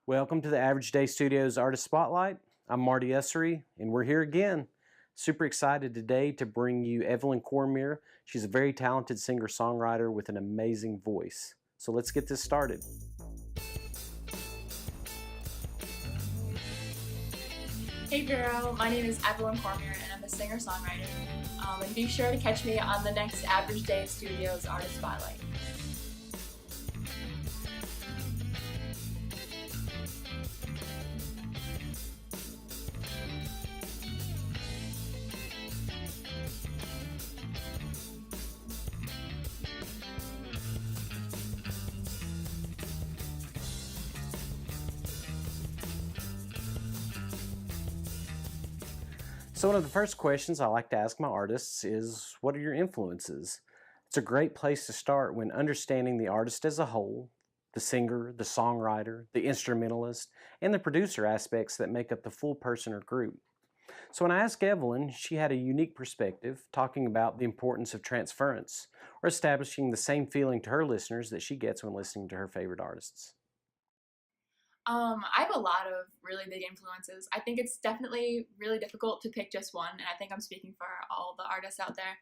Welcome to the Average Day Studios Artist Spotlight. I'm Marty, and we're here again. Super excited today to bring you Evelyn Cormier. She's a very talented singer-songwriter with an amazing voice. So let's get this started. Hey girl, my name is Evelyn Cormier and I'm a singer-songwriter. And be sure to catch me on the next Average Day Studios Artist Spotlight. So one of the first questions I like to ask my artists is, what are your influences? It's a great place to start when understanding the artist as a whole, the singer, the songwriter, the instrumentalist, and the producer aspects that make up the full person or group. So when I asked Evelyn, she had a unique perspective talking about the importance of transference, or establishing the same feeling to her listeners that she gets when listening to her favorite artists. I have a lot of really big influences. I think it's definitely really difficult to pick just one, and I think I'm speaking for all the artists out there.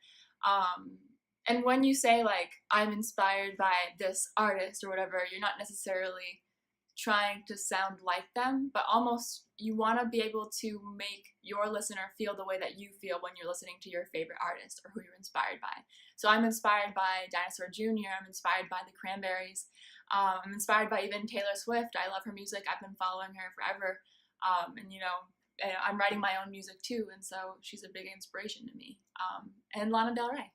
And when you say, like, I'm inspired by this artist or whatever, you're not necessarily trying to sound like them, but almost you want to be able to make your listener feel the way that you feel when you're listening to your favorite artist or who you're inspired by. So I'm inspired by Dinosaur Jr., I'm inspired by the Cranberries, I'm inspired by even Taylor Swift. I love her music, I've been following her forever, and I'm writing my own music too, and so she's a big inspiration to me, and Lana Del Rey.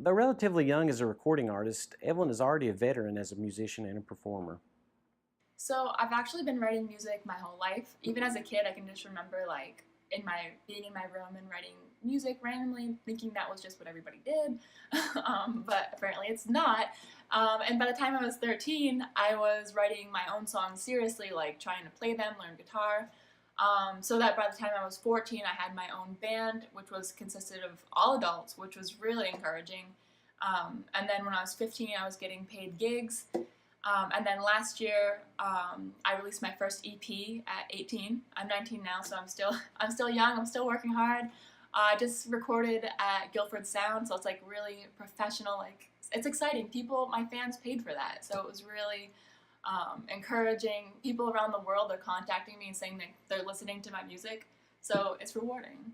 Though relatively young as a recording artist, Evelyn is already a veteran as a musician and a performer. So I've actually been writing music my whole life. Even as a kid, I can just remember like being in my room and writing music randomly, thinking that was just what everybody did, but apparently it's not. And by the time I was 13, I was writing my own songs seriously, like trying to play them, learn guitar. So that by the time I was 14, I had my own band, which consisted of all adults, which was really encouraging. And then when I was 15, I was getting paid gigs. And then last year, I released my first EP at 18. I'm 19 now, so I'm still young. I'm still working hard. I just recorded at Guilford Sound, so it's like really professional. Like it's exciting. My fans paid for that, so it was really encouraging. People around the world are contacting me and saying that they're listening to my music, so it's rewarding.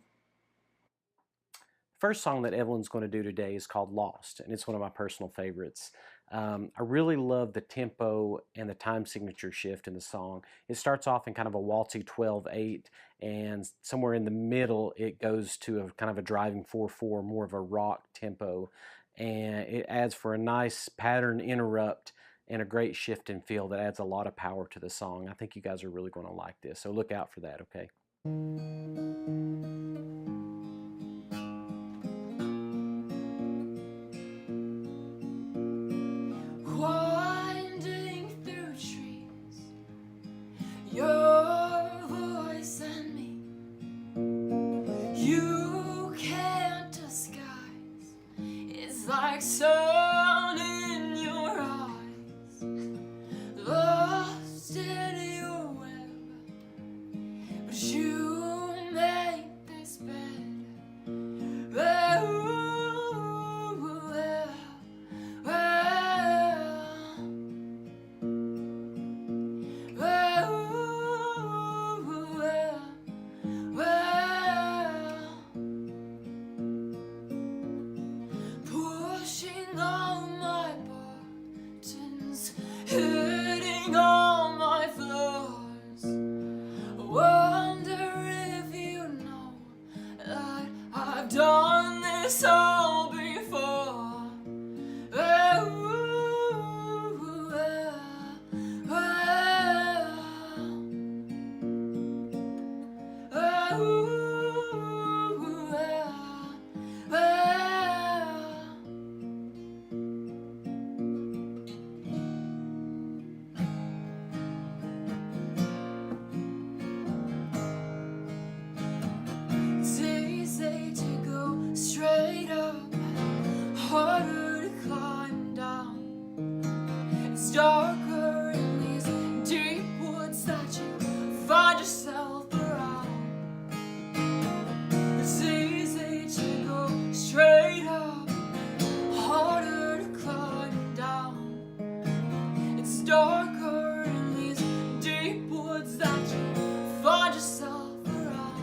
The first song that Evelyn's going to do today is called Lost, and it's one of my personal favorites. I really love the tempo and the time signature shift in the song. It starts off in kind of a waltzy 12/8, and somewhere in the middle it goes to a kind of a driving 4/4, more of a rock tempo, and it adds for a nice pattern interrupt and a great shift in feel that adds a lot of power to the song. I think you guys are really going to like this, so look out for that, okay? Winding through trees, your voice and me, you can't disguise. It's like sun in your eyes, lost in your web, but you make this bed. Pushing all my buttons, hitting all my floors. Wonder if you know that I've done this all before. It's easy to go straight up, harder to climb down. It's darker darker in these deep woods that you find yourself around.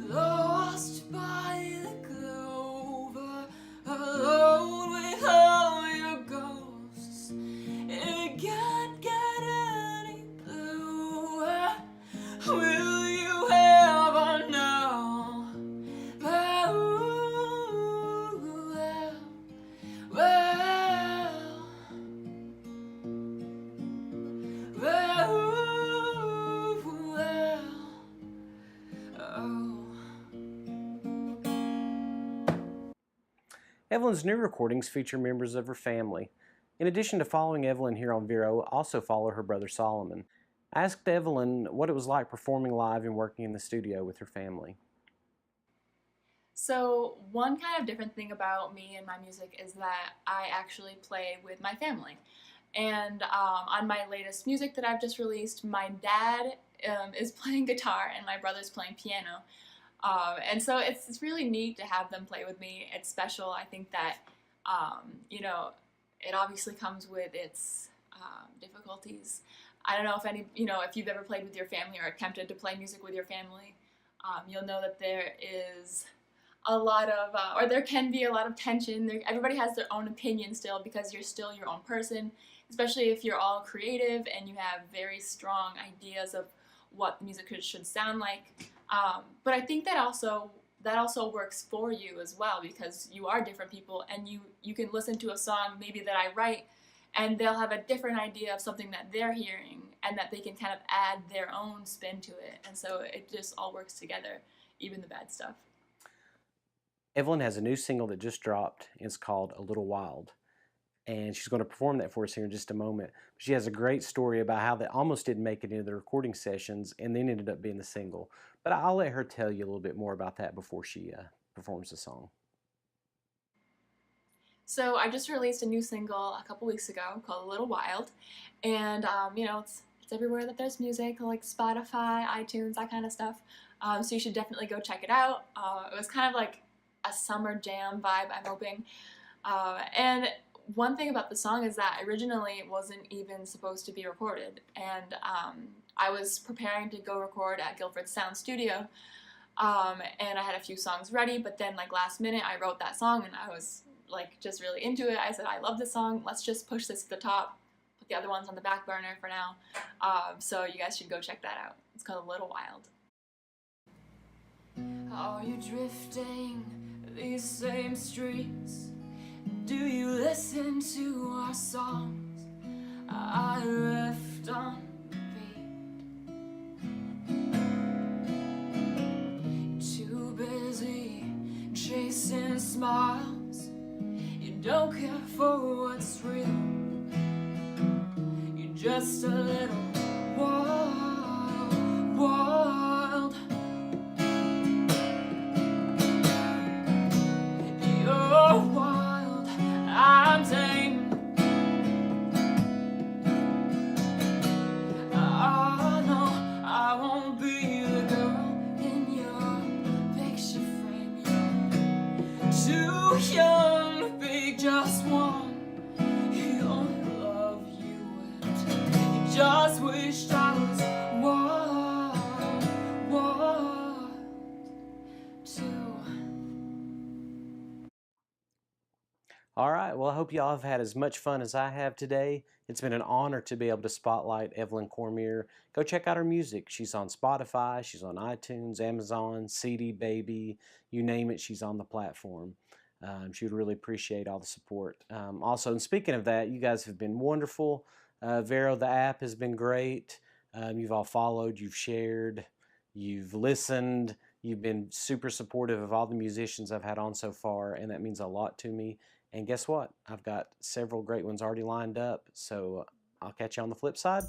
Lost by the clover, alone with all your ghosts. It can't get any bluer. Will you ever know? Well, well, oh. Evelyn's new recordings feature members of her family. In addition to following Evelyn here on Vero, also follow her brother Solomon. I asked Evelyn what it was like performing live and working in the studio with her family. So one kind of different thing about me and my music is that I actually play with my family. And on my latest music that I've just released, my dad is playing guitar and my brother's playing piano. And so it's really neat to have them play with me. It's special. I think that, you know, it obviously comes with its difficulties. I don't know if if you've ever played with your family or attempted to play music with your family, you'll know that there is a lot of, or there can be a lot of tension. Everybody has their own opinion still because you're still your own person, especially if you're all creative and you have very strong ideas of what the music should sound like. But I think that also works for you as well because you are different people and you can listen to a song maybe that I write and they'll have a different idea of something that they're hearing and that they can kind of add their own spin to it. And so it just all works together, even the bad stuff. Evelyn has a new single that just dropped. It's called A Little Wild. And she's going to perform that for us here in just a moment. She has a great story about how that almost didn't make it into the recording sessions and then ended up being the single. But I'll let her tell you a little bit more about that before she performs the song. So I just released a new single a couple weeks ago called A Little Wild. And, it's everywhere that there's music, like Spotify, iTunes, that kind of stuff. So you should definitely go check it out. It was kind of like a summer jam vibe, I'm hoping. And one thing about the song is that originally it wasn't even supposed to be recorded, and I was preparing to go record at Guilford Sound Studio, and I had a few songs ready, but then like last minute I wrote that song and I was like just really into it. I said, I love this song, let's just push this to the top, put the other ones on the back burner for now. So you guys should go check that out. It's called A Little Wild. Are you drifting these same streets? Do you listen to our songs I left on repeat? Too busy chasing smiles, you don't care for what's real. You're just a little wild, wild. You're wild, I'm tame. I know I won't be the girl in your picture frame. You're too young to be just one. You only love you and you just wished I was wild, wild too. All right, well, I hope y'all have had as much fun as I have today. It's been an honor to be able to spotlight Evelyn Cormier. Go check out her music. She's on Spotify, she's on iTunes, Amazon, CD Baby, you name it, she's on the platform. She would really appreciate all the support. Also, and speaking of that, you guys have been wonderful. Vero, the app, has been great. You've all followed, you've shared, you've listened. You've been super supportive of all the musicians I've had on so far, and that means a lot to me. And guess what? I've got several great ones already lined up, so I'll catch you on the flip side.